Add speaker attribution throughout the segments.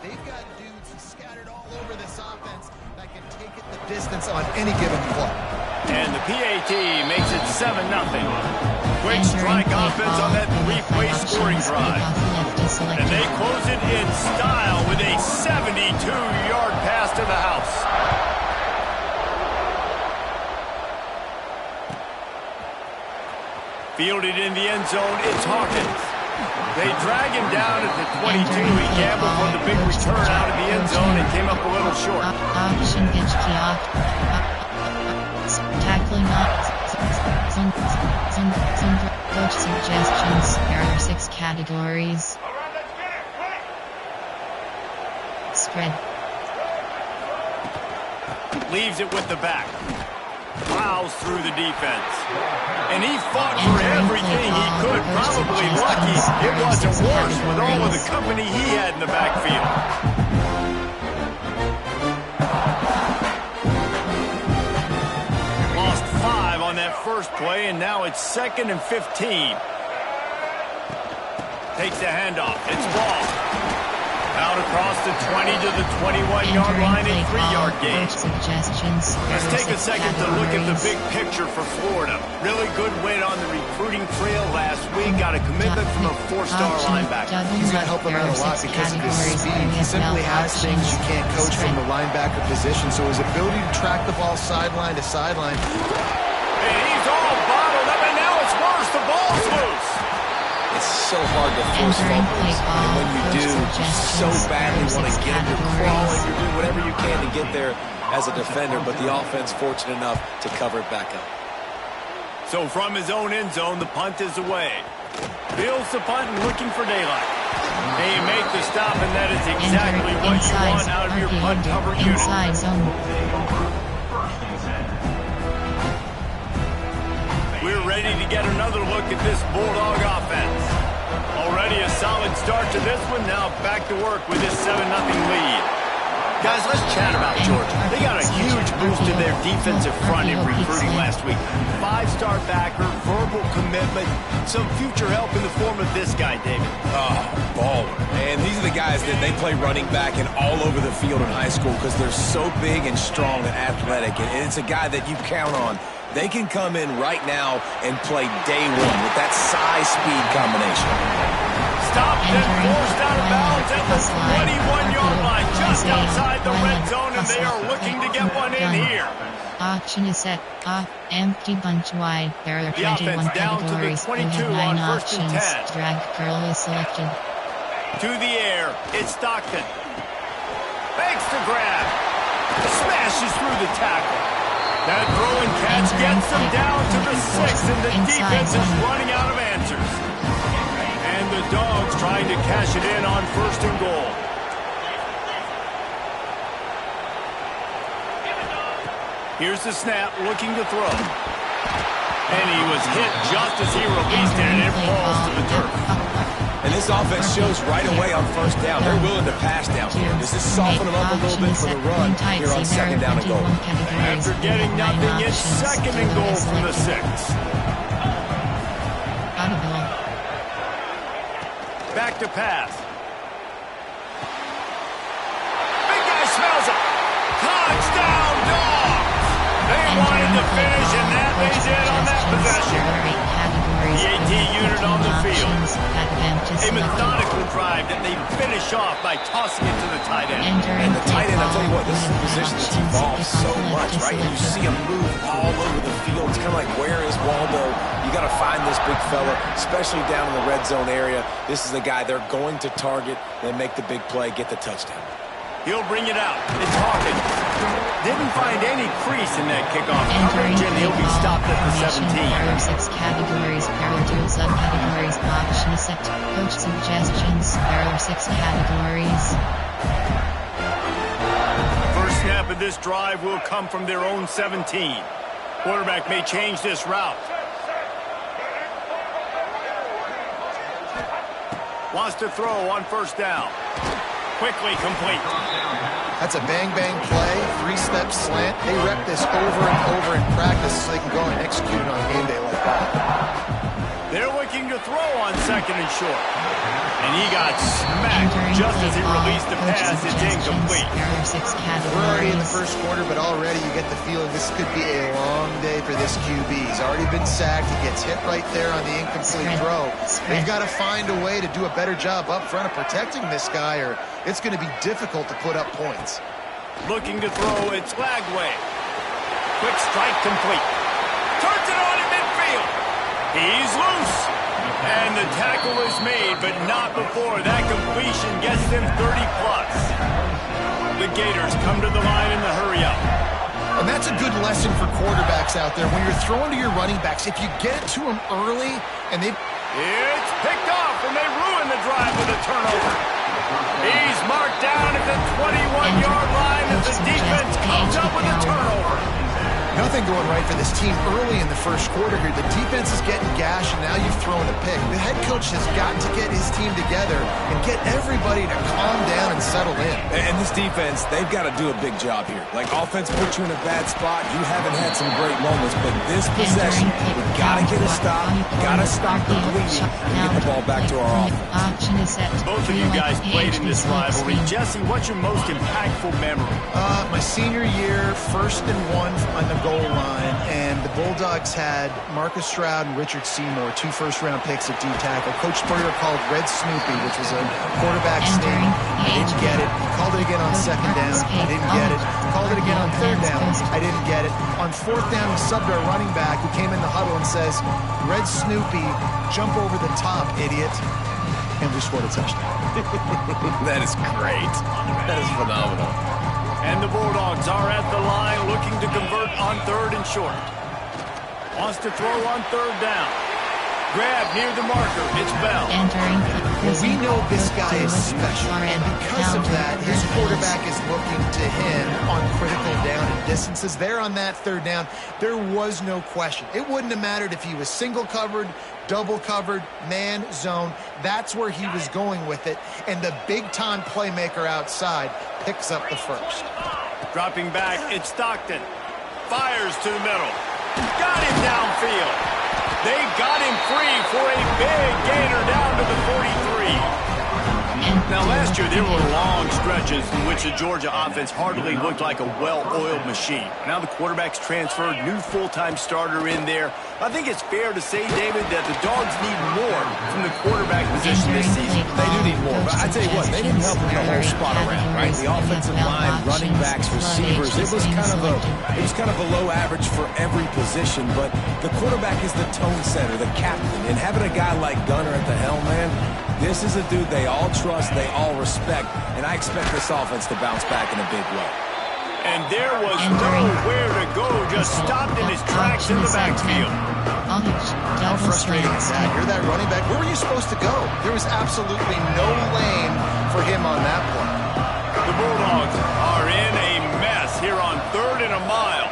Speaker 1: They've got dudes scattered all over this offense that can take it the distance on any given play.
Speaker 2: And the PAT makes it 7-0. Quick strike offense on that three-play scoring drive. And they close it in style with a 72-yard pass to the house. Fielded in the end zone, it's Hawkins. They drag him down at the 22. He gambled for the big return out of the end zone and came up a little short.
Speaker 3: Option pitch key off. Tackling up. Coach suggestions. There are 6 categories. Spread.
Speaker 2: Leaves it with the back. Plows through the defense. And he fought for everything he could. Probably lucky it wasn't worse with all of the company he had in the backfield. Lost 5 on that first play, and now it's 2nd and 15. Takes the handoff. It's ball. Out across the 20 to the 21-yard line, a 3-yard gain. Let's take a second to look at the big picture for Florida. Really good win on the recruiting trail last week. Got a commitment from a 4-star linebacker.
Speaker 1: He's going to help him out a lot because of his speed. He simply has things you can't coach from the linebacker position. So his ability to track the ball sideline to sideline.
Speaker 2: And he's all bottled up, and now it's worse. The ball's loose.
Speaker 4: It's so hard to force fumbles, and when you do, you so badly want to get him. You're crawling, you're doing whatever you can to get there as a defender, but the offense fortunate enough to cover it back up.
Speaker 2: So from his own end zone, the punt is away. Builds the punt and looking for daylight. They make the stop, and that is exactly what you want out of your punt cover unit. We're ready to get another look at this Bulldog offense. Already a solid start to this one. Now back to work with this 7-0 lead. Guys, let's chat about Georgia. They got a huge boost to their defensive front in recruiting last week. 5-star backer, verbal commitment, some future help in the form of this guy, David.
Speaker 4: Oh, baller. And these are the guys that they play running back and all over the field in high school because they're so big and strong and athletic. And it's a guy that you count on. They can come in right now and play day one with that size-speed combination.
Speaker 2: Stopped and forced out of bounds at the 21-yard line, just outside the red zone, and they are looking to get one in here.
Speaker 3: Option is set. Empty bunch wide. There are 21 categories. We have 9 options. Drag curl is selected.
Speaker 2: To the air. It's Stockton. Makes the grab. Smashes through the tackle. That throw and catch gets them down to the 6, and the defense is running out of answers. And the Dogs trying to cash it in on 1st and goal. Here's the snap, looking to throw. And he was hit just as he released it, and it falls to the turf.
Speaker 4: And this offense shows right away on 1st down. They're willing to pass down here. Does this soften them up a little bit for the run here on 2nd down and goal?
Speaker 2: After getting nothing, it's 2nd and goal from the 6. Back to pass. Big guy smells it. Touchdown, Dogs! They wanted to finish, and that lays in on that possession. The AT unit on the field. A methodical drive that they finish off by tossing it to the tight end.
Speaker 4: And the tight end, I'll tell you what, this is a position that's evolved so much, right? You see him move all over the field. It's kind of like, where is Waldo? You got to find this big fella, especially down in the red zone area. This is the guy they're going to target. They make the big play, get the touchdown.
Speaker 2: He'll bring it out. It's Hawkins. Didn't find any crease in that kickoff coverage, and he'll be stopped at the 17.
Speaker 3: There are 6 categories. There are 2 subcategories. Option set. Coach suggestions. There are 6 categories.
Speaker 2: First snap of this drive will come from their own 17. Quarterback may change this route. Wants to throw on 1st down. Quickly complete.
Speaker 1: That's a bang-bang play, 3-step slant. They rep this over and over in practice so they can go and execute it on game day like that.
Speaker 2: They're looking to throw on second and short. And he got smacked just as he released the pass. It's incomplete.
Speaker 1: We're already in the first quarter, but already you get the feeling this could be a long day for this QB. He's already been sacked. He gets hit right there on the incomplete throw. They've got to find a way to do a better job up front of protecting this guy, or it's going to be difficult to put up points.
Speaker 2: Looking to throw, it's Lagway. Quick strike complete. Turns it on in midfield. He's loose. And the tackle is made, but not before that completion gets them 30-plus. The Gators come to the line in the hurry-up.
Speaker 1: And that's a good lesson for quarterbacks out there. When you're throwing to your running backs, if you get it to them early and they...
Speaker 2: It's picked off, and they ruin the drive with a turnover. He's marked down at the 21-yard line as the defense comes up with a turnover.
Speaker 1: Nothing going right for this team early in the first quarter here. The defense is getting gashed, and now you've thrown a pick. The head coach has got to get his team together and get everybody to calm down and settle in.
Speaker 4: And this defense, they've got to do a big job here. Like, offense put you in a bad spot. You haven't had some great moments, but this possession, we've got to get a stop. Got to stop the bleeding and get the ball back to our offense.
Speaker 2: Both of you guys played in this rivalry. Jesse, what's your most impactful memory?
Speaker 1: My senior year, 1st and 1 on the goal line, and the Bulldogs had Marcus Stroud and Richard Seymour, 2 first-round picks at D-tackle. Coach Spurrier called Red Snoopy, which was a quarterback's name. I didn't get it. He called it again on 2nd down. I didn't get it. He called it again on 3rd down. I didn't get it. On 4th down, he subbed our running back, who came in the huddle and says, "Red Snoopy, jump over the top, idiot." And we scored a touchdown.
Speaker 4: That is great. That is phenomenal.
Speaker 2: And the Bulldogs are at the line looking to convert on 3rd and short. Wants to throw on 3rd down. Grab near the marker. It's Bell.
Speaker 1: Well, we know this guy is special, and because of that, his quarterback is looking to him on critical down and distances. There on that 3rd down, there was no question. It wouldn't have mattered if he was single covered, double covered, man, zone. That's where he was going with it, and the big-time playmaker outside picks up the first.
Speaker 2: Dropping back, it's Stockton. Fires to the middle. Got him downfield. They got him free for a big gainer down to the 43. Now, last year, there were long stretches in which the Georgia offense hardly looked like a well-oiled machine. Now the quarterback's transferred, new full-time starter in there. I think it's fair to say, David, that the Dogs need more from the quarterback position this season.
Speaker 4: They do need more, but I tell you what, they didn't help them the whole spot around, right? The offensive line, running backs, receivers, it was kind of below average for every position, but the quarterback is the tone setter, the captain, and having a guy like Gunner at the helm, man, this is a dude they all trust, they all respect, and I expect this offense to bounce back in a big way.
Speaker 2: And there was nowhere to go, just stopped in his tracks in the backfield.
Speaker 1: How frustrating is that? You're that running back. Where were you supposed to go? There was absolutely no lane for him on that play.
Speaker 2: The Bulldogs are in a mess here on 3rd and a mile.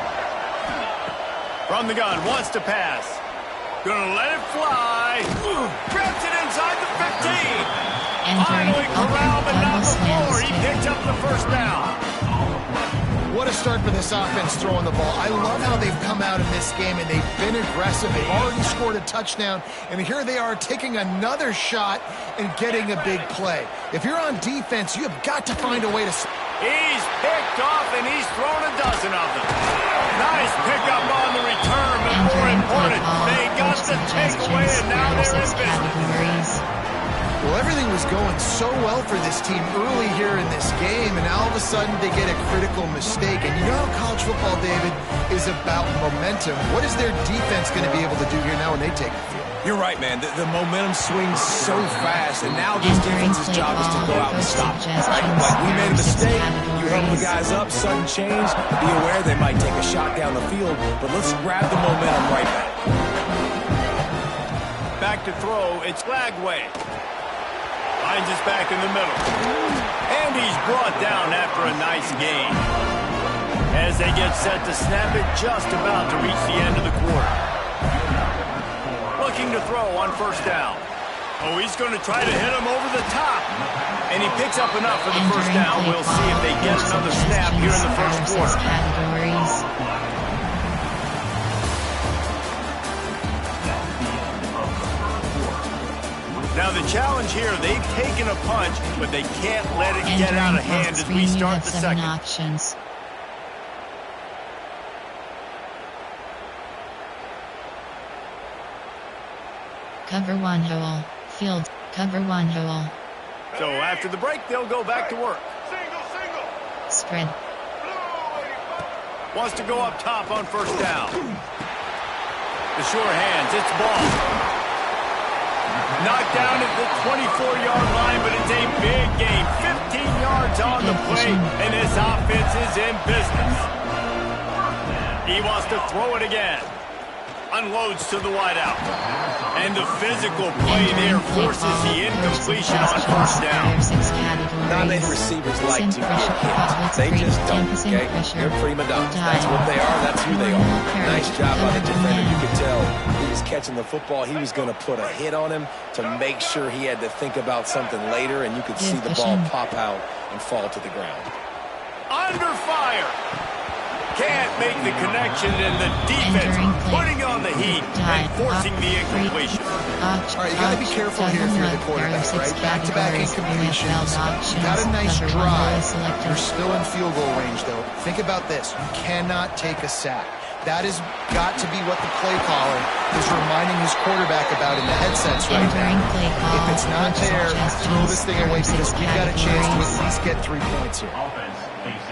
Speaker 2: From the gun, wants to pass. Gonna let it fly. Grabs it inside the 15. Finally corralled, but not before. He picked up the 1st down.
Speaker 1: What a start for this offense throwing the ball. I love how they've come out in this game, and they've been aggressive. They've already scored a touchdown, and here they are taking another shot and getting a big play. If you're on defense, you have got to find a way to...
Speaker 2: He's picked off, and he's thrown a dozen of them. Nice pickup on the return, but more important, they got the takeaway, and now they're in business.
Speaker 1: Well, everything was going so well for this team early here in this game, and now all of a sudden they get a critical mistake. And you know how college football, David, is about momentum. What is their defense going to be able to do here now when they take the field?
Speaker 4: You're right, man. The momentum swings so fast, and now this defense's job is to go out and stop it. Right? Like, we made a mistake. You help the guys up, sudden change. Be aware they might take a shot down the field, but let's grab the momentum right back.
Speaker 2: Back to throw, it's Lagway. Finds us back in the middle. And he's brought down after a nice gain. As they get set to snap it, just about to reach the end of the quarter. Looking to throw on 1st down. Oh, he's going to try to hit him over the top. And he picks up enough for the 1st down. We'll see if they get another snap here in the 1st quarter. Now the challenge here, they've taken a punch, but they can't let it get out of hand as we start the second.
Speaker 3: Options. Cover one hole. Field. Cover one hole.
Speaker 2: So after the break, they'll go back to work.
Speaker 3: Spread.
Speaker 2: Wants to go up top on first down. The sure hands, it's ball. Knocked down at the 24-yard line, but it's a big gain. 15 yards on the play, and this offense is in business. He wants to throw it again. Unloads to the wideout. And the physical play there forces the incompletion on first down.
Speaker 4: Not many receivers like to get hit. They just don't, okay? They're prima donnas. That's what they are. That's who they are. Nice job by the defender. You could tell he was catching the football. He was going to put a hit on him to make sure he had to think about something later, and you could see the ball pop out and fall to the ground.
Speaker 2: Under fire. Can't make the connection, and the defense putting on the heat and forcing the incompletion.
Speaker 1: All right, you got to be careful here if you're the quarterback, right? Back-to-back incompletions. Got a nice drive. You're still in field goal range, though. Think about this. You cannot take a sack. That has got to be what the play caller is reminding his quarterback about in the headsets right now. If it's not there, throw this thing away because we've got a chance to at least get 3 points here.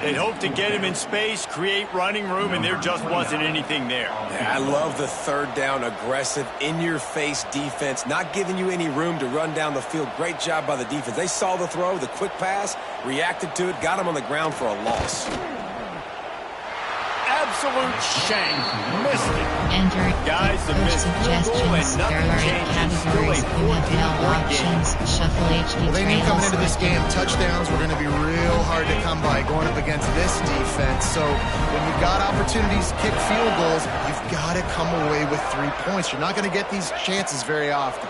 Speaker 2: They'd hope to get him in space, create running room, and there just wasn't anything there.
Speaker 4: Yeah, I love the third down, aggressive, in-your-face defense, not giving you any room to run down the field. Great job by the defense. They saw the throw, the quick pass, reacted to it, got him on the ground for a loss.
Speaker 2: Absolute shame. Missed it.
Speaker 3: Guys, the missed suggestions. There are 8 categories. You have no options. Shuffle HD.
Speaker 1: Well, they knew coming into this game, touchdowns were going to be real hard to come by going up against this defense. So when you've got opportunities to kick field goals, you've got to come away with 3 points. You're not going to get these chances very often.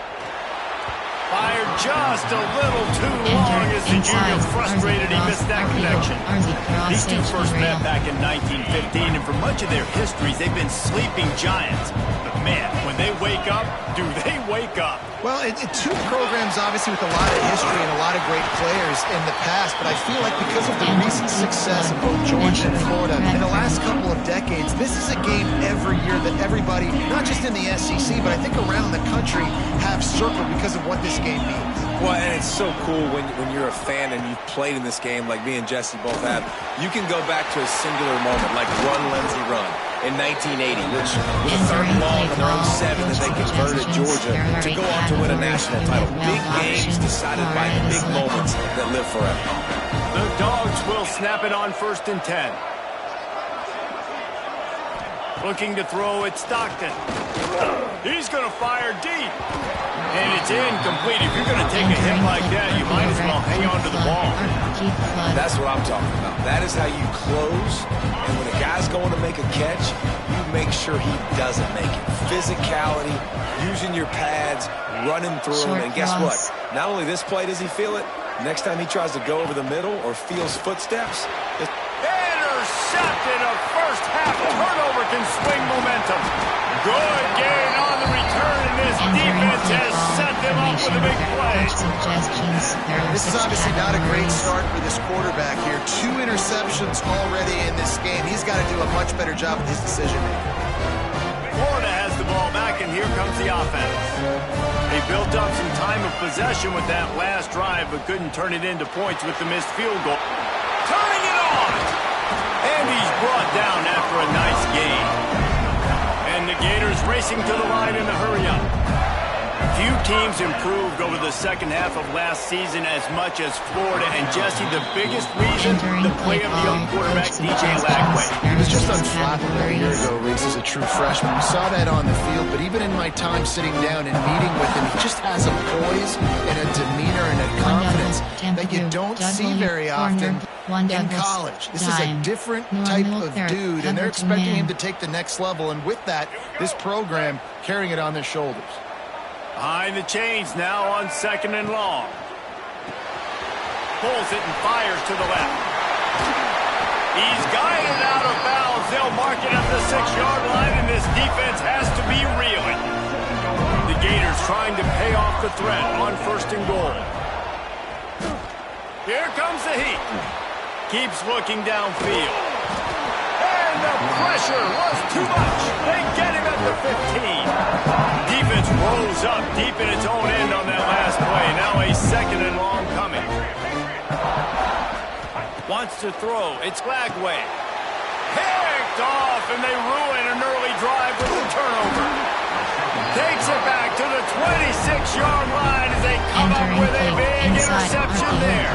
Speaker 2: Fired just a little too long as the junior frustrated. He missed that connection. These two first met back in 1915, and for much of their histories, they've been sleeping giants. But man, when they wake up, do they wake up?
Speaker 1: Well, two programs obviously with a lot of history and a lot of great players in the past, but I feel like because of the recent success of both Georgia and Florida in the last couple of decades, this is a game every year that everybody, not just in the SEC, but I think around the country, have circled because of what this game means.
Speaker 4: Well, and it's so cool when you're a fan and you've played in this game like me and Jesse both have. You can go back to a singular moment like Run, Lindsey, Run in 1980, which was a third and long in their own 7 that they converted Georgia to go on to win a national title. Big games decided by big moments that live forever.
Speaker 2: The Dogs will snap it on 1st and 10. Looking to throw at Stockton. He's going to fire deep. And it's incomplete. If you're going to take a hit like that, you might as well hang on to the ball.
Speaker 4: That's what I'm talking about. That is how you close. And when a guy's going to make a catch, you make sure he doesn't make it. Physicality, using your pads, running through him. And guess what? Not only this play does he feel it, next time he tries to go over the middle or feels footsteps,
Speaker 2: intercepted. A first half turnover can swing momentum. Good gain on the return, and this defense has set them up with a big play.
Speaker 1: This is obviously not a great start for this quarterback here. 2 interceptions already in this game. He's got to do a much better job with his decision-making.
Speaker 2: Florida has the ball back, and here comes the offense. They built up some time of possession with that last drive, but couldn't turn it into points with the missed field goal. Turning it on! And he's brought down after a nice gain. And the Gators racing to the line in a hurry-up. Few teams improved over the second half of last season as much as Florida. And Jesse, the biggest reason, the play of the young quarterback, DJ Lagway.
Speaker 1: He was just unflappable a year ago, Reese, as a true freshman. We saw that on the field, but even in my time sitting down and meeting with him, he just has a poise and a demeanor and a confidence that you don't see very often in college. This is a different type of dude, and they're expecting him to take the next level. And with that, this program carrying it on their shoulders.
Speaker 2: Behind the chains now on 2nd and long. Pulls it and fires to the left. He's guided out of bounds. They'll mark it at the 6-yard line, and this defense has to be reeling. The Gators trying to pay off the threat on 1st and goal. Here comes the heat. Keeps looking downfield. And the pressure was too much. They get him at the 15. Defense rolls up deep in its own end on that last play. Now a 2nd and long coming. Wants to throw. It's Lagway. Picked off, and they ruin an early drive with a turnover. Takes it back to the 26-yard line as they come up with a big interception there.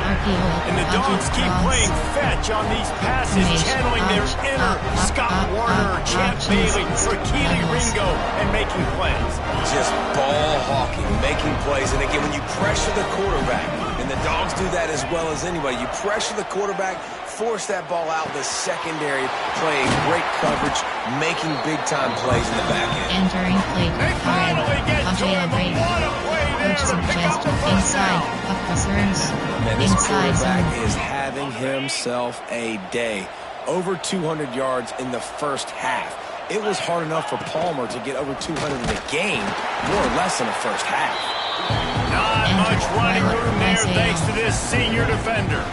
Speaker 2: And the Dogs keep playing fetch on these passes, channeling their inner Scott Warner, Champ Bailey, Rakili Ringo, and making plays.
Speaker 4: Just ball hawking, making plays. And again, when you pressure the quarterback, and the Dogs do that as well as anybody, you pressure the quarterback, force that ball out in the secondary, playing great coverage, making big-time plays in the back end.
Speaker 3: Entering play.
Speaker 2: They finally get to him, but what a play there to pick up the first down.
Speaker 4: Man, this quarterback is having himself a day. Over 200 yards in the first half. It was hard enough for Palmer to get over 200 in the game, more or less in the first half.
Speaker 2: Not much running room there thanks to this senior defender.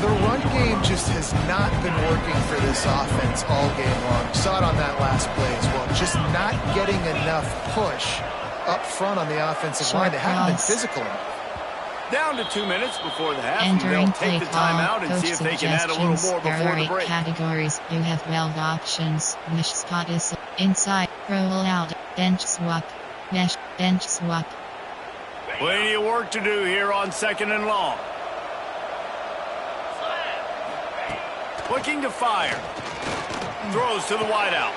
Speaker 1: The run game just has not been working for this offense all game long. You saw it on that last play as well. Just not getting enough push up front on the offensive line. They haven't been physical enough.
Speaker 2: Down to 2 minutes before the half, and they'll take the timeout and see if they can add a little more before the break.
Speaker 3: Categories. You have 12 options. Mesh spot is inside, roll out, bench swap, mesh, bench swap.
Speaker 2: Plenty of work to do here on 2nd and long. Looking to fire. Throws to the wideout.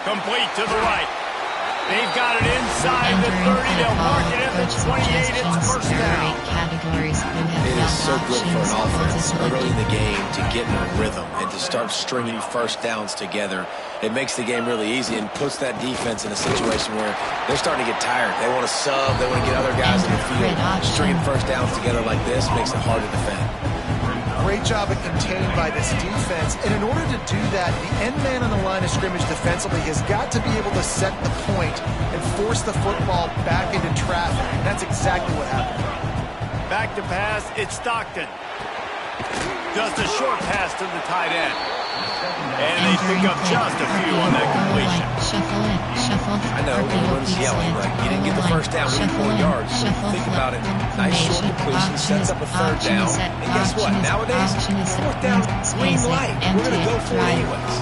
Speaker 2: Complete to the right. They've got it inside the 30. They'll mark it at the 28. It's 1st down.
Speaker 4: It is so good for an offense early in the game to get in a rhythm and to start stringing 1st downs together. It makes the game really easy and puts that defense in a situation where they're starting to get tired. They want to sub. They want to get other guys in the field. Stringing 1st downs together like this makes it hard to defend.
Speaker 1: Great job at contained by this defense. And in order to do that, the end man on the line of scrimmage defensively has got to be able to set the point and force the football back into traffic. And that's exactly what happened.
Speaker 2: Back to pass, it's Stockton. Just a short pass to the tight end. And they pick up just a few on that completion.
Speaker 3: Shuffle.
Speaker 4: I know, everyone's yelling, like, you didn't get the 1st down, we need 4 yards. Think about it. Nice short completion, sets up a 3rd down. And guess what? Nowadays, 4th down's green light. We're going to go for it anyways.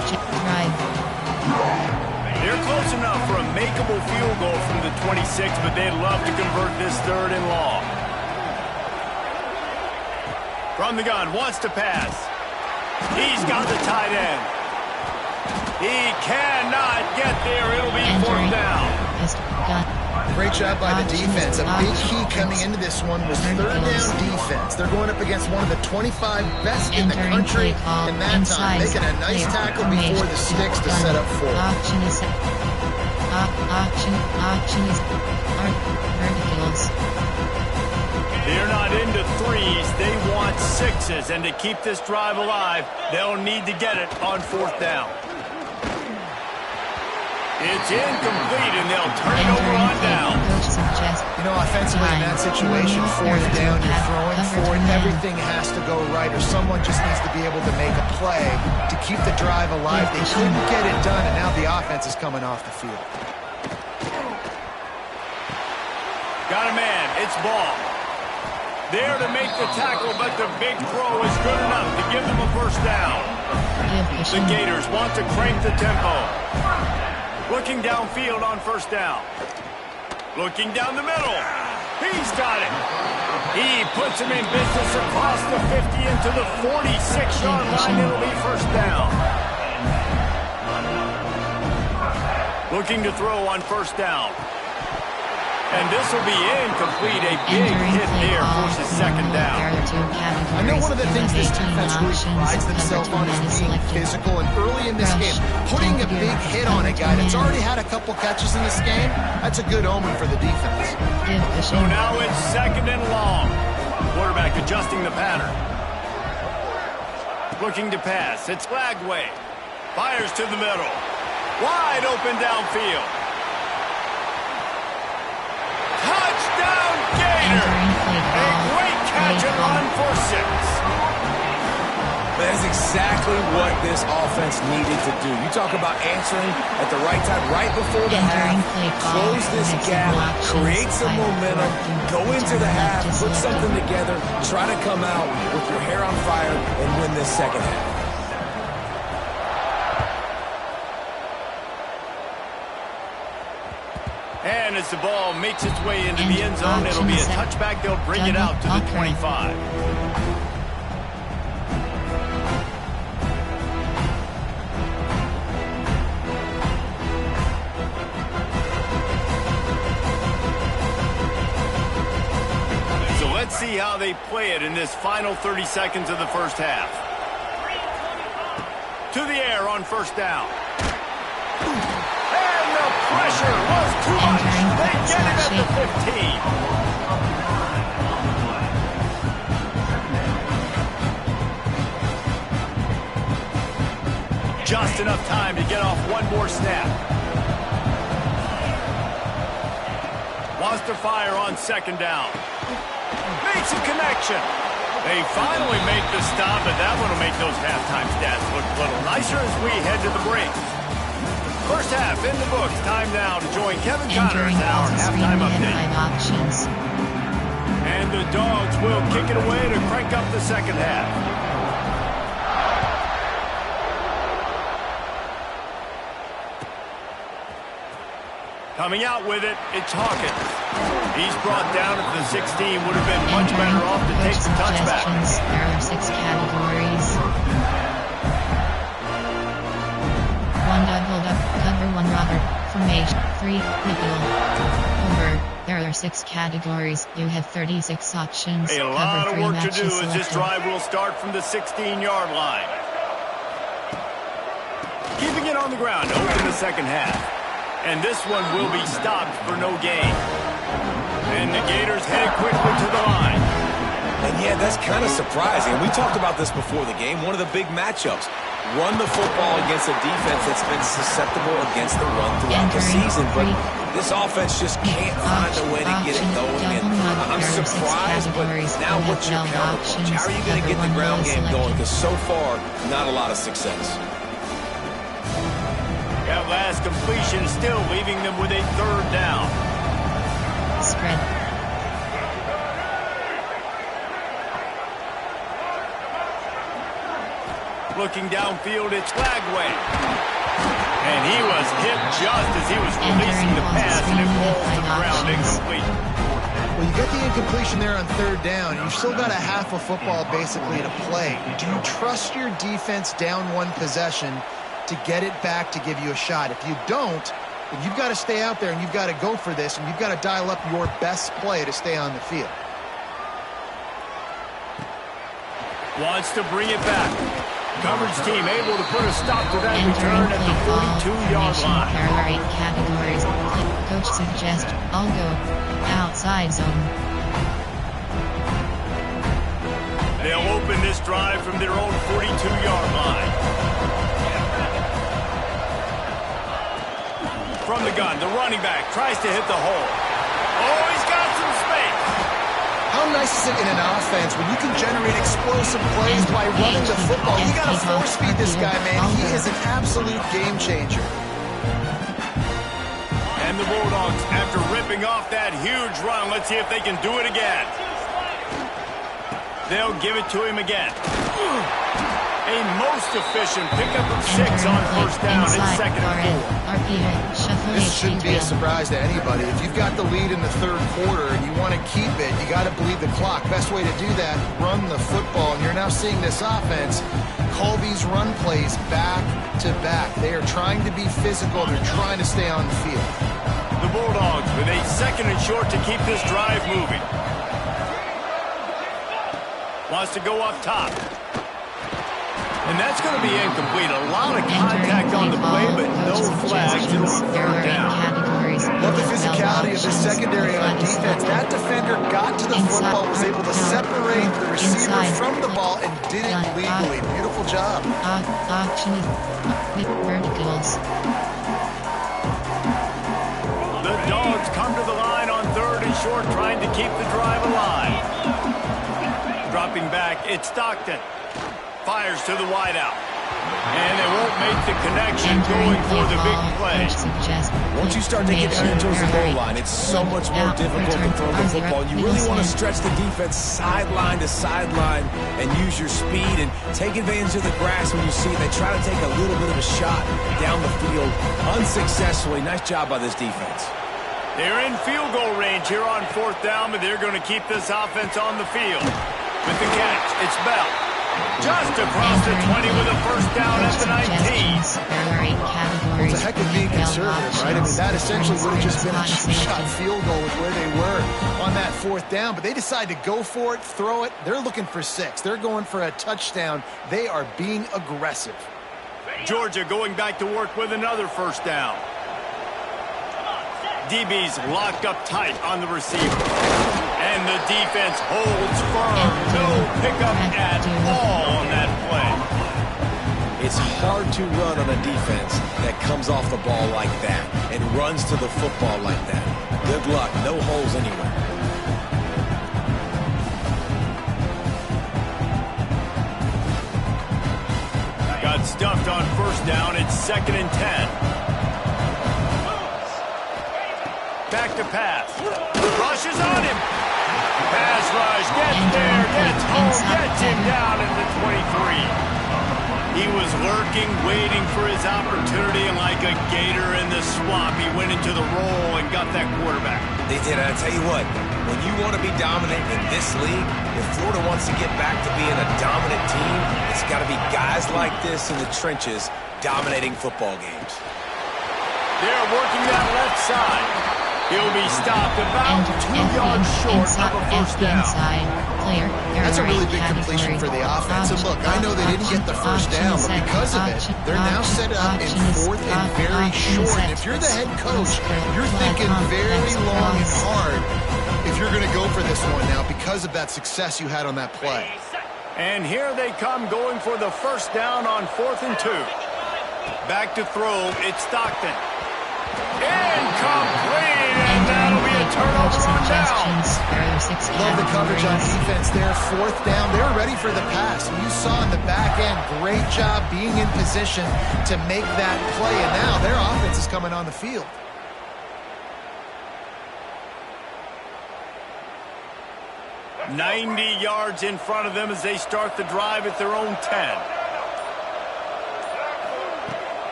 Speaker 2: They're close enough for a makeable field goal from the 26, but they'd love to convert this 3rd and long. From the gun, wants to pass. He's got the tight end. He cannot get there. It'll be 4th down.
Speaker 1: Great job by the defense. A big key coming into this one was 3rd down defense. They're going up against one of the 25 best in the country in that time, making a nice tackle before the sticks to set up 4.
Speaker 3: Option is verticals.
Speaker 2: They're not into 3s. They want 6s. And to keep this drive alive, they'll need to get it on 4th down. It's incomplete, and they'll turn it over on down.
Speaker 1: You know, offensively in that situation, 4th down, you're throwing for it. Everything has to go right, or someone just needs to be able to make a play to keep the drive alive. They couldn't get it done, and now the offense is coming off the field.
Speaker 2: Got a man. It's Ball. There to make the tackle, but the big throw is good enough to give them a 1st down. The Gators want to crank the tempo. Looking downfield on 1st down. Looking down the middle. He's got it. He puts him in business across the 50 into the 46-yard line. It'll be 1st down. Looking to throw on 1st down. And this will be incomplete. A big hit there forces 2nd down.
Speaker 1: I know one of the things this defense really prides themselves on is being physical. And early in this game, putting a big hit on a guy that's already had a couple catches in this game, that's a good omen for the defense.
Speaker 2: So now it's 2nd and long. Quarterback adjusting the pattern. Looking to pass. It's Lagway. Fires to the middle. Wide open downfield. Gator. A great catch and run for 6.
Speaker 4: That's exactly what this offense needed to do. You talk about answering at the right time, right before the half, close this gap, create some momentum, go into the half, put something together, try to come out with your hair on fire and win this second half.
Speaker 2: And as the ball makes its way into the end zone, it'll be a touchback. They'll bring it out to the 25. Let's see how they play it in this final 30 seconds of the first half. To the air on first down. And the pressure was too much. They get it at the 15. Just enough time to get off one more snap. Wants to fire on second down. Makes a connection. They finally make the stop, but that one will make those halftime stats look a little nicer as we head to the break. First half in the books. Time now to join Kevin Connors in our halftime update. And the Dogs will kick it away to crank up the second half. Coming out with it, it's Hawkins. He's brought down at the 16. Would have been much better off to take the touchback.
Speaker 3: There are 6 categories. 1 hold up, cover 1 robber, formation, 3 nickel, over. There are 6 categories. You have 36 options.
Speaker 2: A lot of work to do as this drive will start from the 16-yard line. Keeping it on the ground to open the second half. And this one will be stopped for no gain. And the Gators headed quickly to the line.
Speaker 4: And yeah, that's kind of surprising. We talked about this before the game. One of the big matchups. Run the football against a defense that's been susceptible against the run throughout the season. But this offense just can't find a way to get it going. And I'm surprised, but now what's your counter? How are you going to get the ground game going? Because so far, not a lot of success.
Speaker 2: That last completion still leaving them with a third down.
Speaker 3: Spread.
Speaker 2: Looking downfield, it's Flagway. And he was hit just as he was releasing the pass, and it falls to the ground incomplete.
Speaker 1: Well, you get the incompletion there on third down. You've still got a half of football basically to play. Do you trust your defense down 1 possession to get it back to give you a shot? If you don't, then you've got to stay out there and you've got to go for this and you've got to dial up your best play to stay on the field.
Speaker 2: Wants to bring it back. Coverage team able to put a stop to that return at the 42-yard line.
Speaker 3: There are 8 categories. Coach suggests I'll go outside zone.
Speaker 2: They'll open this drive from their own 42-yard line. From the gun, the running back tries to hit the hole. Oh, he's got some space.
Speaker 1: How nice is it in an offense when you can generate explosive plays by running the football? You got to force feed this guy, man. He is an absolute game changer.
Speaker 2: And the Bulldogs, after ripping off that huge run, let's see if they can do it again. They'll give it to him again. A most efficient pickup of 6 on first down and second and 4.
Speaker 1: This shouldn't be a surprise to anybody. If you've got the lead in the third quarter and you want to keep it, you got to bleed the clock. Best way to do that, run the football. And you're now seeing this offense call these run plays back to back. They are trying to be physical. They're trying to stay on the field.
Speaker 2: The Bulldogs with a second and short to keep this drive moving. Wants to go up top. And that's going to be incomplete. A lot of contact on the play, but no flags. It'll be third down.
Speaker 1: Love the physicality of the secondary on defense. That defender got to the football, was able to separate the receiver from the ball, and did it legally. Beautiful job.
Speaker 2: The Dogs come to the line on 3rd and short, trying to keep the drive alive. Dropping back, it's Stockton. Fires to the wideout. And they won't make the connection going for the big play.
Speaker 4: Once you start to get down towards the goal line, it's so much more difficult to throw the football. You really want to stretch the defense sideline to sideline and use your speed and take advantage of the grass when you see it. They try to take a little bit of a shot down the field unsuccessfully. Nice job by this defense.
Speaker 2: They're in field goal range here on 4th down, but they're going to keep this offense on the field. With the catch, it's Bell. Just across the 20 with a first down at the 19.
Speaker 1: Well, it's a heck of being conservative, right? I mean, that essentially would have just been a shot field goal with where they were on that 4th down. But they decide to go for it, throw it. They're looking for 6. They're going for a touchdown. They are being aggressive.
Speaker 2: Georgia going back to work with another first down. DB's locked up tight on the receiver. And the defense holds firm. No pickup at all on that play.
Speaker 4: It's hard to run on a defense that comes off the ball like that and runs to the football like that. Good luck. No holes anywhere.
Speaker 2: Got stuffed on first down. It's 2nd and 10. Back to pass. Rushes on him. Pass rush. Gets there. Gets home. Gets him down at the 23. He was lurking, waiting for his opportunity, and like a gator in the swamp, he went into the roll and got that quarterback.
Speaker 4: They did. And I tell you what, when you want to be dominant in this league, if Florida wants to get back to being a dominant team, it's got to be guys like this in the trenches dominating football games.
Speaker 2: They're working that left side. He'll be stopped about 2 yards short of a first down.
Speaker 1: That's a really big completion for the offense. And look, I know they didn't get the first down, but because of it, they're now set up in 4th and very short. And if you're the head coach, you're thinking very long and hard if you're going to go for this one now because of that success you had on that play.
Speaker 2: And here they come going for the first down on 4th and 2. Back to throw, it's Stockton. Incomplete, and that'll be a turnover on downs.
Speaker 1: Love the coverage on defense there. 4th down, they were ready for the pass. And you saw in the back end, great job being in position to make that play. And now their offense is coming on the field.
Speaker 2: "90 yards in front of them as they start the drive at their own 10.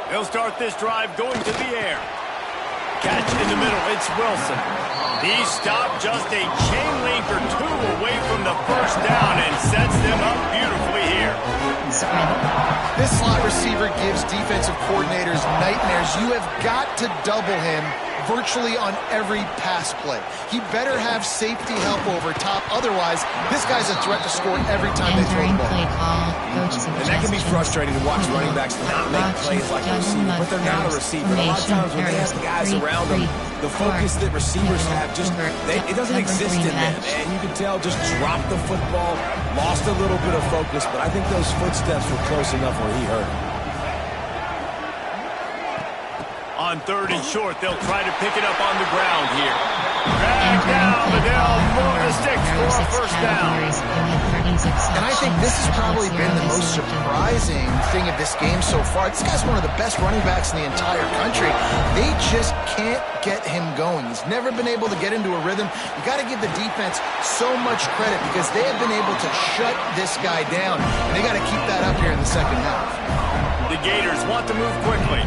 Speaker 2: They'll start this drive going to the air. Catch in the middle, it's Wilson. He stopped just a chain link or 2 away from the first down and sets them up beautifully here.
Speaker 1: This slot receiver gives defensive coordinators nightmares. You have got to double him virtually on every pass play. He better have safety help over top. Otherwise, this guy's a threat to score every time they throw the ball.
Speaker 4: And that can be frustrating to watch running backs not make plays like a receiver, but they're not a receiver. A lot of times when they have guys around them, the focus that receivers have just, it doesn't exist in them. And you can tell just dropped the football, lost a little bit of focus, but I think those footsteps were close enough where he hurt him.
Speaker 2: On 3rd and short, they'll try to pick it up on the ground here. Drag down, but they'll move the sticks for a first down.
Speaker 1: And I think this has probably been the most surprising thing of this game so far. This guy's one of the best running backs in the entire country. They just can't get him going. He's never been able to get into a rhythm. You got to give the defense so much credit because they have been able to shut this guy down. And they got to keep that up here in the second half.
Speaker 2: The Gators want to move quickly.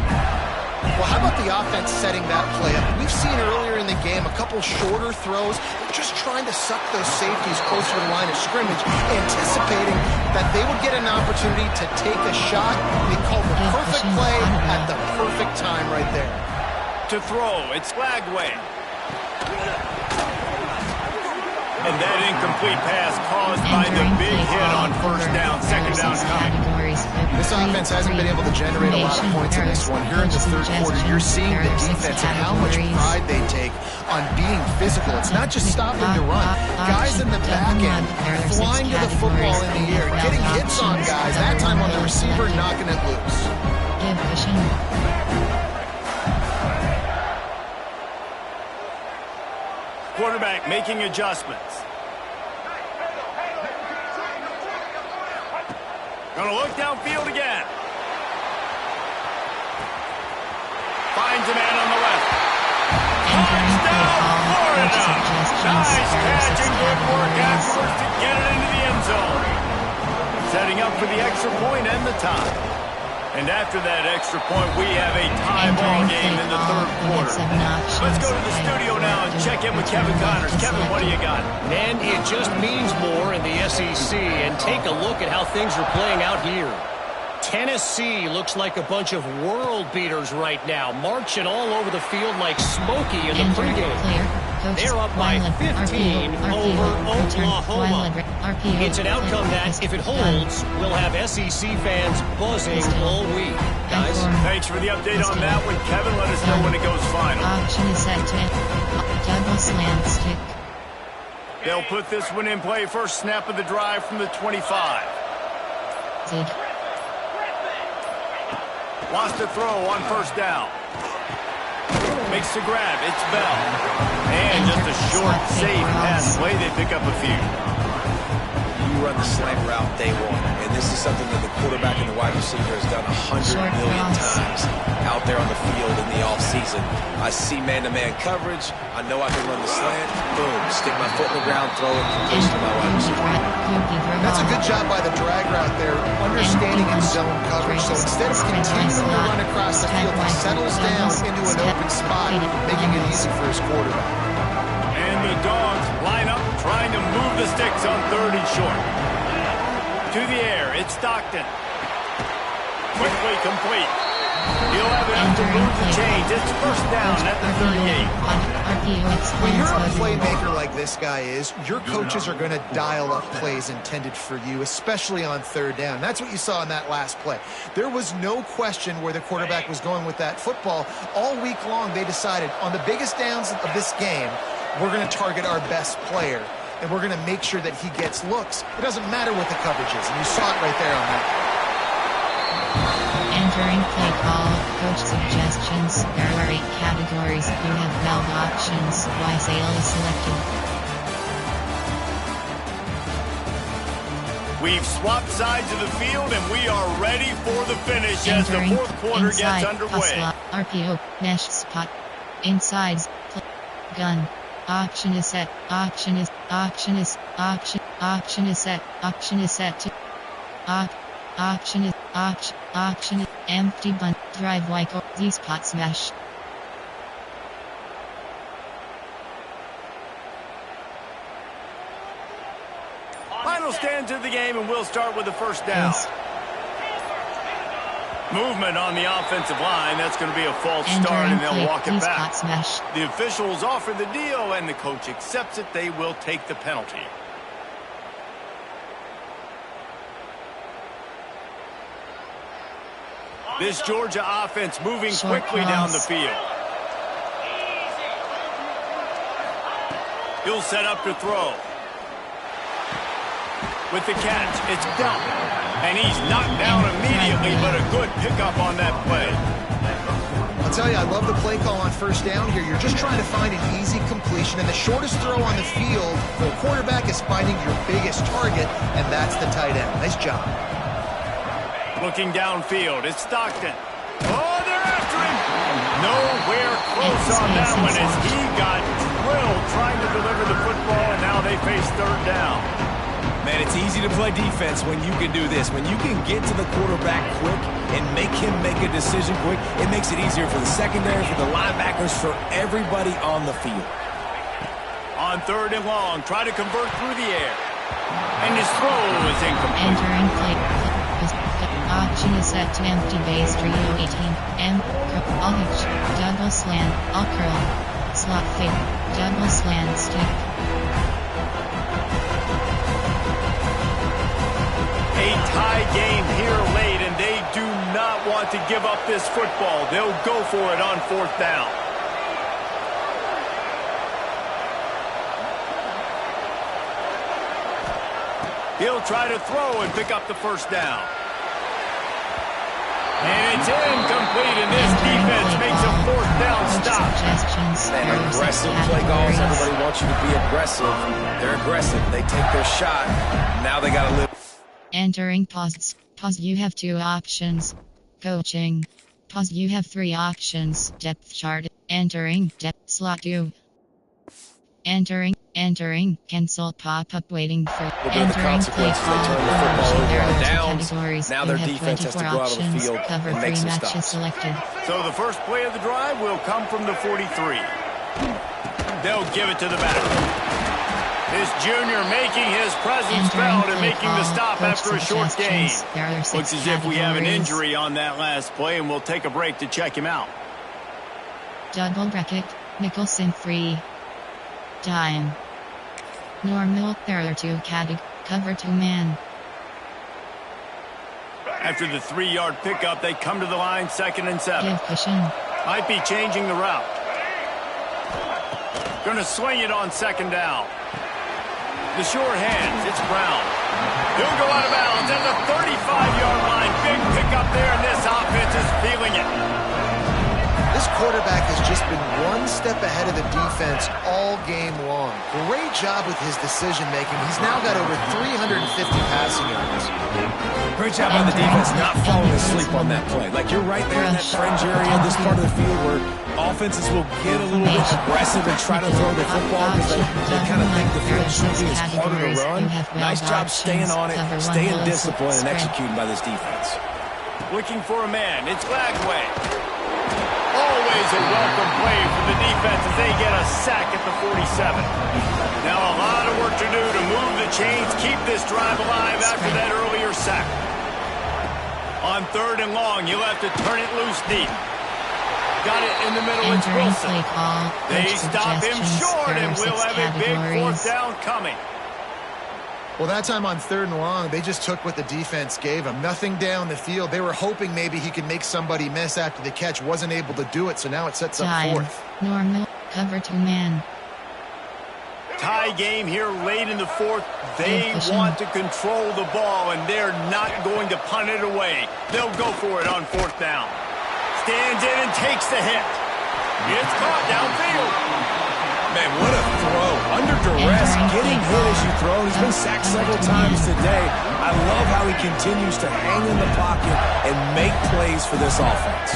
Speaker 1: Well, how about the offense setting that play up? We've seen earlier in the game a couple shorter throws, just trying to suck those safeties closer to the line of scrimmage, anticipating that they would get an opportunity to take a shot. They called the perfect play at the perfect time right there.
Speaker 2: To throw, it's Lagway. And that incomplete pass caused by the big hit on first down, second down coming.
Speaker 1: This offense hasn't been able to generate a lot of points in this one. Here in the 3rd quarter, you're seeing the defense and how much pride they take on being physical. It's not just stopping the run. Guys in the back end flying to the football in the air, getting hits on guys, that time on the receiver, knocking it loose.
Speaker 2: Quarterback making adjustments. Going to look downfield again. Finds a man on the left. Touchdown, Florida! Nice catch and good work afterwards to get it into the end zone. Setting up for the extra point and the tie. And after that extra point, we have a tie ball game in the third quarter. Let's go to the studio now and check in with Kevin Connors. Kevin, what do you got?
Speaker 5: And it just means more in the SEC. And take a look at how things are playing out here. Tennessee looks like a bunch of world beaters right now, marching all over the field like Smokey in the pregame. They're up by 15 over Oklahoma. It's an outcome that, if it holds, will have SEC fans buzzing all week. Guys,
Speaker 2: thanks for the update on that one, Kevin. Let us know when it goes final.
Speaker 3: Option is set to double slant stick.
Speaker 2: They'll put this one in play. First snap of the drive from the 25.
Speaker 3: Zig.
Speaker 2: Wants to throw on first down. Makes the grab. It's Bell. And just a short, safe pass play. They pick up a few.
Speaker 4: You run the slant route day one. And this is something that the quarterback and the wide receiver has done 100 million times out there on the field in the offseason. I see man-to-man coverage. I know I can run the slant. Boom. Stick my foot in the ground, throw it, completion to my wide receiver.
Speaker 1: That's a good job by the drag route there, understanding his zone coverage. So instead of continuing to run across the field, he settles down into an open spot, making it easy for his quarterback.
Speaker 2: And the Dogs line up, trying to move the sticks on 3rd and short. To the air, it's Stockton. Quickly complete. He'll have enough to move the chains. It's first down at the 38.
Speaker 1: When you're a playmaker like this guy is, your coaches are going to dial up plays intended for you, especially on 3rd down. That's what you saw in that last play. There was no question where the quarterback was going with that football. All week long, they decided on the biggest downs of this game, we're going to target our best player, and we're going to make sure that he gets looks. It doesn't matter what the coverage is, and you saw it right there on that.
Speaker 3: Entering play call, coach suggestions. There are 8 categories. You have 12 options. Y sale is selected.
Speaker 2: We've swapped sides of the field, and we are ready for the finish as the fourth quarter gets underway.
Speaker 3: RPO, mesh spot. Insides, gun. Option is set. Option is set. Option is set to option is empty bunt drive like these pot smash.
Speaker 2: Final stands of the game, and we'll start with the first down.
Speaker 3: Yes.
Speaker 2: Movement on the offensive line. That's going to be a false start, and they'll walk it back. The officials offer the deal, and the coach accepts it. They will take the penalty. This Georgia offense moving quickly down the field. He'll set up to throw. With the catch, it's Bell. And he's knocked down immediately, but a good pickup on that play.
Speaker 1: I'll tell you, I love the play call on first down here. You're just trying to find an easy completion, and the shortest throw on the field for a quarterback is finding your biggest target, and that's the tight end. Nice job.
Speaker 2: Looking downfield, it's Stockton. Oh, they're after him. Nowhere close on that one as he got drilled trying to deliver the football, and now they face 3rd down.
Speaker 4: Man, it's easy to play defense when you can do this. When you can get to the quarterback quick and make him make a decision quick, it makes it easier for the secondary, for the linebackers, for everybody on the field.
Speaker 2: On 3rd and long, try to convert through the air. And his throw is incomplete.
Speaker 3: Entering play. Option is set to empty base 318. All hitch. Double slant. All curl. Slot fake. Double slant stick.
Speaker 2: A tie game here late, and they do not want to give up this football. They'll go for it on 4th down. He'll try to throw and pick up the first down. And it's incomplete, and this defense makes a fourth down stop.
Speaker 4: Man, aggressive play calls. Everybody wants you to be aggressive. They're aggressive. They take their shot. Now they got to live.
Speaker 3: Entering pause. Pause, you have 2 options. Coaching. Pause, you have 3 options. Depth chart. Entering. Depth slot 2. Entering. Cancel pop-up waiting for.
Speaker 4: Entering the consequences. They turn the football over on downs.
Speaker 3: Categories.
Speaker 4: Now their defense has to go out on the field
Speaker 3: Cover
Speaker 4: and make
Speaker 3: 3
Speaker 4: some
Speaker 3: matches
Speaker 4: stops.
Speaker 3: selected.
Speaker 2: So the first play of the drive will come from the 43. They'll give it to the back. This junior making his presence felt and making the stop after a short gain. Looks as if we have an injury on that last play, and we'll take a break to check him out.
Speaker 3: Double bracket, Nicholson 3. Dime. Normal, there are 2 cover 2 man.
Speaker 2: After the 3-yard pickup, they come to the line, 2nd and 7.
Speaker 3: Give cushion.
Speaker 2: Might be changing the route. Gonna swing it on 2nd down. The short hands, it's Brown. He'll go out of bounds at the 35-yard line. Big pickup there, and this offense is feeling it.
Speaker 1: This quarterback has just been one step ahead of the defense all game long. Great job with his decision-making. He's now got over 350 passing yards.
Speaker 4: Great job by the defense not falling asleep on that play. Like, you're right there in that fringe area, this part of the field where offenses will get a little bit aggressive and try to throw the football because they kind of think the field shooting is harder to run. Nice job staying on it, staying disciplined, and executing by this defense.
Speaker 2: Looking for a man. It's Lagway. Always a welcome play for the defense as they get a sack at the 47. Now a lot of work to do to move the chains, keep this drive alive after that earlier sack. On 3rd and long, you'll have to turn it loose deep. Got it in the middle, it's Wilson. They stop him short, and we'll have a big 4th down coming.
Speaker 1: Well, that time on 3rd and long, they just took what the defense gave him. Nothing down the field. They were hoping maybe he could make somebody miss after the catch. Wasn't able to do it, so now it sets up 4th.
Speaker 3: Normal, cover 2 man.
Speaker 2: Tie game here late in the 4th. They want to control the ball, and they're not going to punt it away. They'll go for it on 4th down. Stands in and takes the hit. It's caught downfield.
Speaker 4: Man, what a throw. Under duress, getting hit as you throw. He's been sacked several times today. I love how he continues to hang in the pocket and make plays for this offense.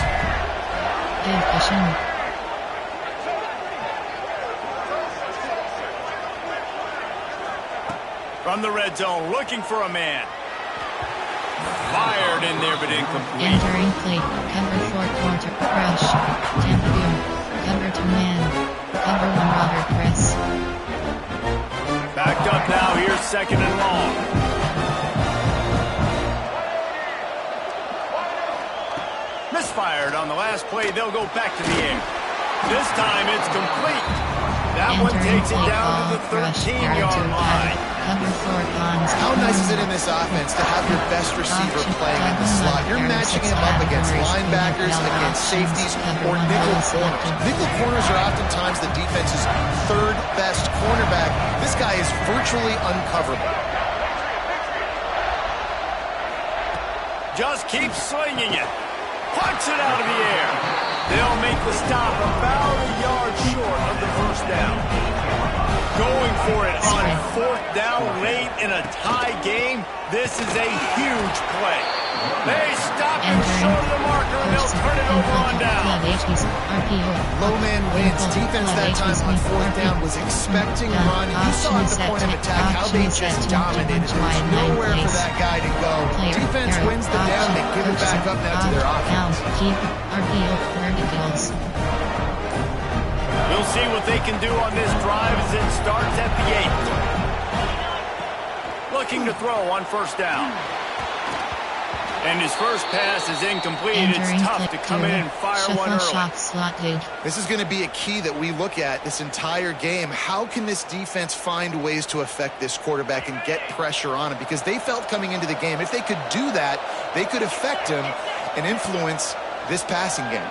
Speaker 2: From the red zone, looking for a man. Fired in there, but incomplete.
Speaker 3: Entering play, cover 4 quarter, rush, Tampa Bay, cover 2 man. Cover 1 Robert press.
Speaker 2: Backed up now. Here's 2nd and long. Misfired on the last play. They'll go back to the air. This time it's complete. That one takes it down to the 13-yard line.
Speaker 3: Cover 4 cons.
Speaker 1: How nice is it in this offense to have your best receiver playing in the slot? You're matching him up against linebackers, against safeties, or nickel corners. Nickel corners are oftentimes the defense's 3rd best cornerback. This guy is virtually uncoverable.
Speaker 2: Just keep slinging it. Punch it out of the air. They'll make the stop about a yard short of the 1st down. Going for it on 4th down late in a tie game. This is a huge play. They stop him short of the marker, and they'll turn it over on down.
Speaker 1: Low man wins. Defense that time on 4th down was expecting a run. You saw at the point of attack how they just dominated. There's nowhere for that guy to go. Defense wins the down. They give it back up now to their offense.
Speaker 2: We'll see what they can do on this drive as it starts at the 8th. Looking to throw on 1st down. And his first pass is incomplete. It's tough to come in and fire one early.
Speaker 1: This is going to be a key that we look at this entire game. How can this defense find ways to affect this quarterback and get pressure on him? Because they felt coming into the game, if they could do that, they could affect him and influence this passing game.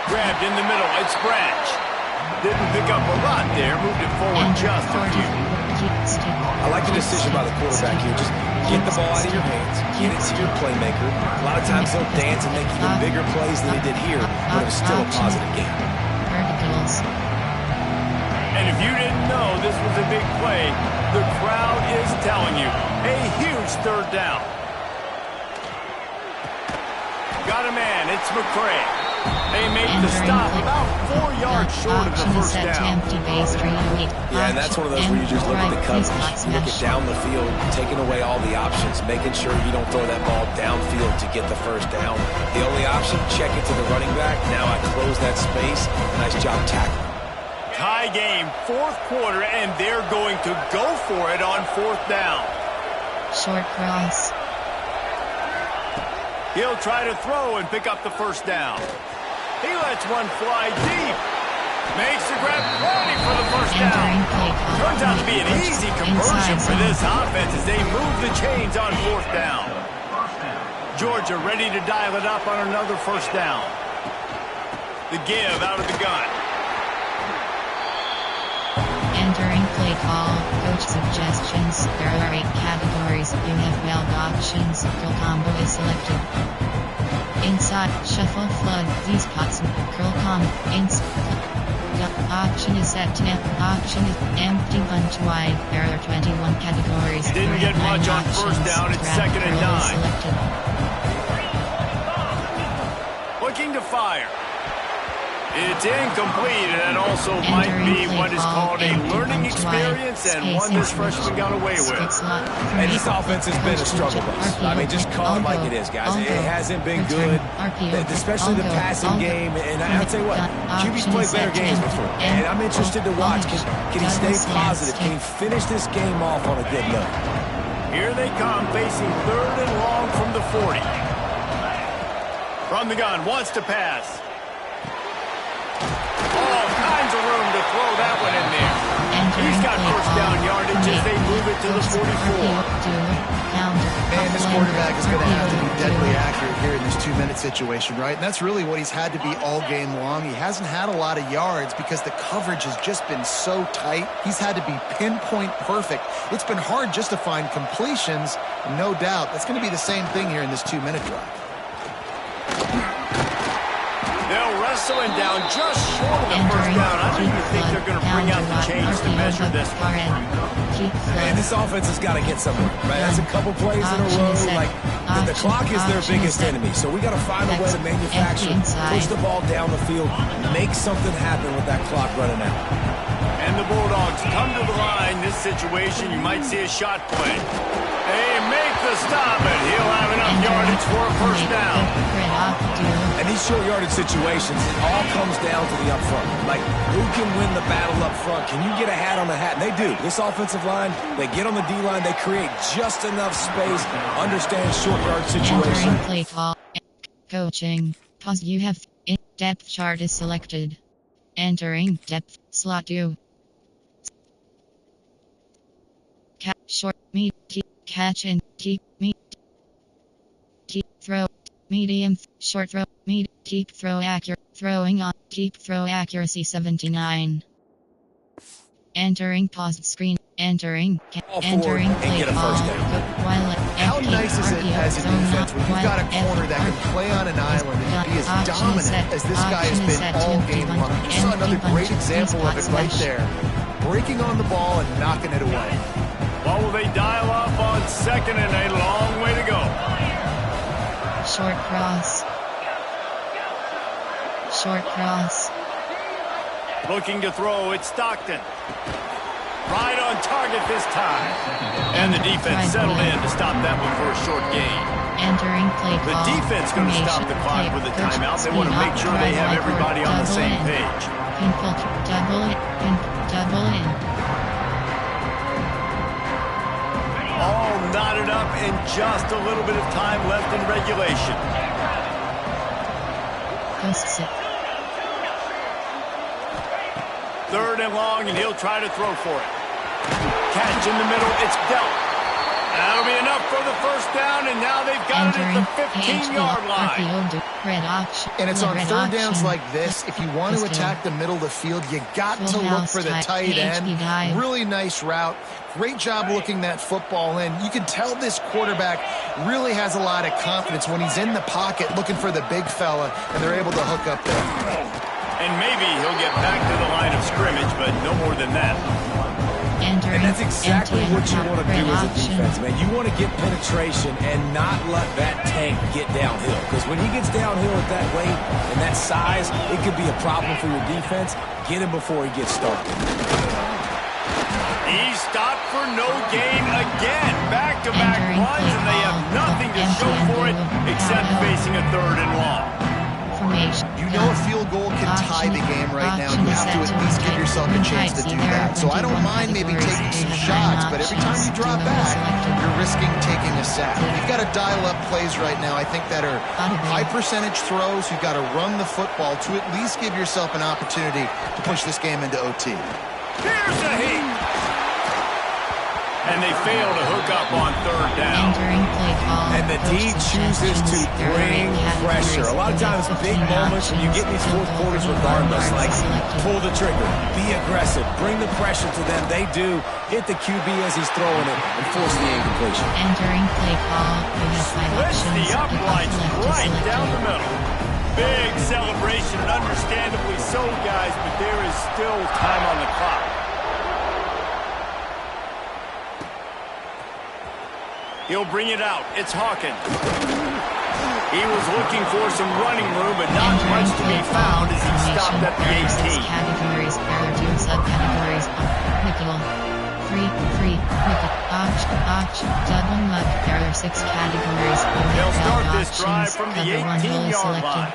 Speaker 2: Grabbed in the middle. It's Branch. Didn't pick up a lot there. Moved it forward just a few.
Speaker 4: I like the decision by the quarterback here. Just get the ball out of your hands, get it to your playmaker. A lot of times he'll dance and make even bigger plays than he did here, but it was still a positive game.
Speaker 2: And if you didn't know this was a big play, the crowd is telling you. A huge third down. Got a man. It's McCray. They make the stop about 4 yards short of the first down.
Speaker 4: Yeah, and that's one of those where you just look at the coverage. You look at down the field, taking away all the options, making sure you don't throw that ball downfield to get the first down. The only option, check it to the running back. Now I close that space. Nice job tackling.
Speaker 2: Tie game, fourth quarter, and they're going to go for it on fourth down.
Speaker 3: Short cross.
Speaker 2: He'll try to throw and pick up the first down. He lets one fly deep. Makes the grab ready for the first down. Turns out to be an easy conversion for this offense as they move the chains on fourth down. Georgia ready to dial it up on another first down. The give out of the gun.
Speaker 3: Entering play call. Coach suggestions. There are 8 categories. You have 12 options. Curl combo is selected. Inside, shuffle, flood, these pots, curl combo, option is set to option is empty bunch wide. There are 21 categories.
Speaker 2: He didn't get much on first down. It's second and 9. Looking to fire. It's incomplete, and it also might be what is called a learning experience and one this freshman got away with.
Speaker 4: And this offense has been a struggle bus. I mean, just call it like it is, guys. It hasn't been good, especially the passing game. And I'll tell you what, QB's played better games before. And I'm interested to watch. Can he stay positive? Can he finish this game off on a good note?
Speaker 2: Here they come, facing third and long from the 40. From the gun, wants to pass. All kinds of room to throw that one in there. He's got first down yardage as they move it to the 44.
Speaker 1: And this quarterback is going to have to be deadly accurate here in this 2-minute situation, right? And that's really what he's had to be all game long. He hasn't had a lot of yards because the coverage has just been so tight. He's had to be pinpoint perfect. It's been hard just to find completions, no doubt. That's going to be the same thing here in this 2-minute drive.
Speaker 2: They'll wrestle him down just short of the first down. I don't even think they're going to bring out the chains to measure this one.
Speaker 4: And this offense has got to get somewhere, right? That's a couple plays in a row. Like, the clock is their biggest enemy. So we got to find a way to manufacture, push the ball down the field, make something happen with that clock running out.
Speaker 2: And the Bulldogs come to the line. This situation, you might see a shot play. They make the stop, and he'll have enough yardage for a first down.
Speaker 4: And these short yardage situations, it all comes down to the up front. Like, who can win the battle up front? Can you get a hat on the hat? And they do. This offensive line, they get on the D-line, they create just enough space, understand short yard situation.
Speaker 3: Entering play call. Coaching. Pause. You have depth chart is selected. Entering depth slot 2. Short, meet, catch and keep, meet, keep, throw, medium, short throw, keep, throw, accurate, throwing on, keep, throw, accuracy 79. Entering paused screen, entering play call.
Speaker 1: How nice is it as a defense when you've got a corner that can play on an island and be as dominant as this guy has been all game long? You saw another great example of it right there. Breaking on the ball and knocking it away.
Speaker 2: What will they dial up on second and a long way to go?
Speaker 3: Short cross. Short cross.
Speaker 2: Looking to throw, it's Stockton. Right on target this time. And the defense settled in to stop that one for a short gain.
Speaker 3: Entering play
Speaker 2: call. The defense going to stop the clock with a timeout. They want to make sure they have everybody on the same page.
Speaker 3: Double in.
Speaker 2: All knotted up and just a little bit of time left in regulation. Third and long, and he'll try to throw for it. Catch in the middle, it's dealt. That'll be enough for the first down, and now they've got it at the 15-yard line.
Speaker 3: Red option.
Speaker 1: And it's on
Speaker 3: Red
Speaker 1: third downs
Speaker 3: option.
Speaker 1: like this. If you want to attack the middle of the field, you got to look for the tight end. Really nice route. Great job looking that football in. You can tell this quarterback really has a lot of confidence when he's in the pocket looking for the big fella, and they're able to hook up there.
Speaker 2: And maybe he'll get back to the line of scrimmage, but no more than that.
Speaker 4: And that's exactly what you want to do as a defense, man. You want to get penetration and not let that tank get downhill. Because when he gets downhill at that weight and that size, it could be a problem for your defense. Get him before he gets started.
Speaker 2: He's stopped for no gain again. Back-to-back runs, and they have nothing to show for it except facing a 3rd and long.
Speaker 1: You know a field goal can tie the game right now. You have to at least give yourself a chance to do that. So I don't mind maybe taking some shots, but every time you drop back, you're risking taking a sack. You've got to dial up plays right now, I think, that are high percentage throws. You've got to run the football to at least give yourself an opportunity to push this game into OT.
Speaker 2: Here's a heat. And they fail to hook up on 3rd down.
Speaker 4: And the D chooses to bring pressure. A lot of times, big moments when you get in these fourth quarters regardless, like pull the trigger, be aggressive, bring the pressure to them. They do. Hit the QB as he's throwing it and force the incompletion.
Speaker 3: Entering play call, you have 5
Speaker 2: Splits
Speaker 3: options.
Speaker 2: the uprights right down the middle. Big celebration, and understandably so, guys, but there is still time on the clock. He'll bring it out. It's Hawkins. He was looking for some running room, but not much to be found as he stopped at the 18.
Speaker 3: Categories, there are 2 subcategories. Nickel. Free, wicket, arch, double muck. There are 6 categories.
Speaker 2: They'll start this drive from the 18-yard line.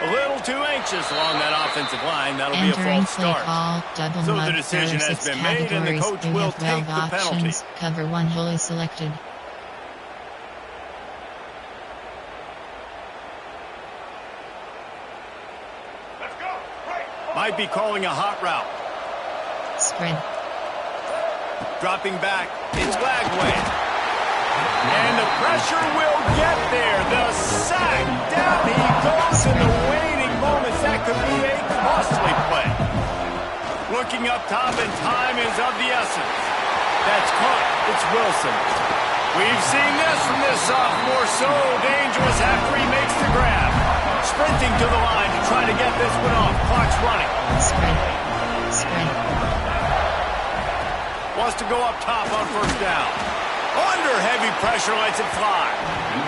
Speaker 2: A little too anxious along that offensive line. That'll be a false start. So the decision has been made, and the coach will take the penalty.
Speaker 3: Cover 1 hole is selected.
Speaker 2: Might be calling a hot route.
Speaker 3: Spread.
Speaker 2: Dropping back. It's Lagway. And the pressure will get there. The sack. Down he goes in the waning moments. That could be a costly play. Looking up top, and time is of the essence. That's caught. It's Wilson. We've seen this from this sophomore. So dangerous after he makes the grab. Sprinting to the line to try to get this one off. Clock's running.
Speaker 3: Spread.
Speaker 2: Wants to go up top on 1st down. Under heavy pressure, lets it fly.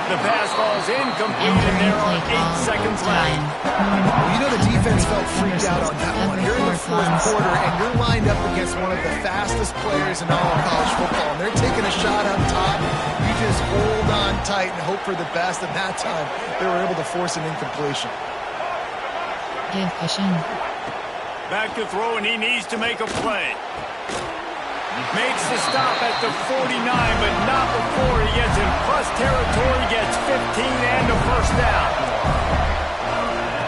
Speaker 2: The pass falls incomplete, and there are 8 seconds left.
Speaker 1: Well, you know the defense felt freaked out on that one. You're in the 4th quarter, and you're lined up against one of the fastest players in all of college football, and they're taking a shot up top. You just hold on tight and hope for the best, and that time they were able to force an incompletion.
Speaker 3: Give cushion.
Speaker 2: Back to throw, and he needs to make a play. Makes the stop at the 49, but not before he gets in plus territory, gets 15 and a 1st down.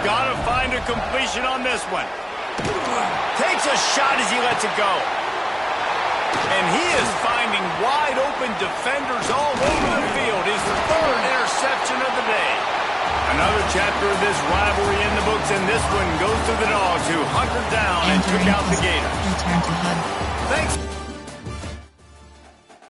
Speaker 2: Gotta find a completion on this one. Takes a shot as he lets it go. And he is finding wide open defenders all over the field. His 3rd interception of the day. Another chapter of this rivalry in the books, and this one goes to the Dogs, who hunkered down and took out the Gators.
Speaker 3: Return to HUD.
Speaker 2: Thanks.